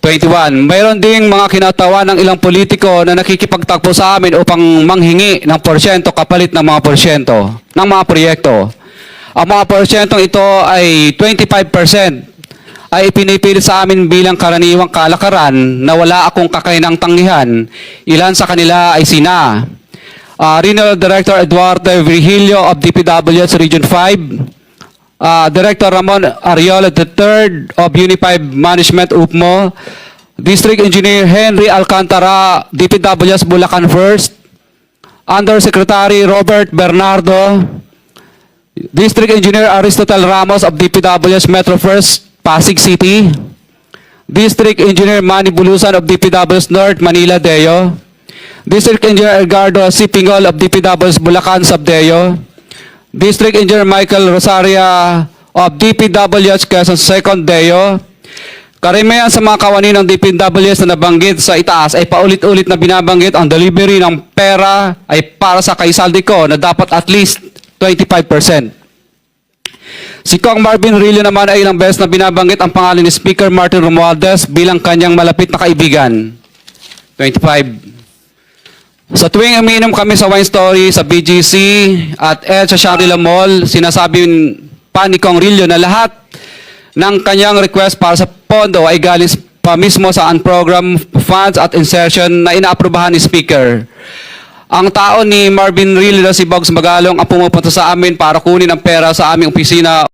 21. Mayroon ding mga kinatawa ng ilang politiko na nakikipagtakbo sa amin upang manghingi ng porsyento kapalit ng mga porsyento ng mga proyekto. Ang mga porsyentong ito ay 25% ay ipinipilit sa amin bilang karaniwang kalakaran na wala akong kakainang tanggihan. Ilan sa kanila ay sina Regional Director Eduardo Virgilio of DPWH Region 5, Director Ramon Ariola III of Unified Management UPMO, District Engineer Henry Alcantara, DPWH Bulacan First, Undersecretary Robert Bernardo, District Engineer Aristotle Ramos of DPWH Metro First, Pasig City, District Engineer Manny Bulusan of DPWH North, Manila Deo, District Engineer Edgardo C. Pingol of DPWH Bulacan Subdeo, District Engineer Michael Rosaria of DPWH Quezon Second Deo. Karamihan sa mga kawani ng DPWH na nabanggit sa itaas ay paulit-ulit na binabanggit ang delivery ng pera ay para sa kaisaldi ko na dapat at least 25%. Si Kong Marvin Rillo naman ay ilang beses na binabanggit ang pangalan ni Speaker Martin Romualdez bilang kanyang malapit na kaibigan. 25. Sa tuwing umiinom kami sa Wine Story, sa BGC at sa Shangri-La Mall, sinasabi pa ni Kong Rillo na lahat ng kanyang request para sa pondo ay galing pa mismo sa unprogrammed funds at insertion na inaaprubahan ni Speaker. Ang tao ni Marvin Rillo na si Bogs Magalong ang pumupunta sa amin para kunin ang pera sa aming opisina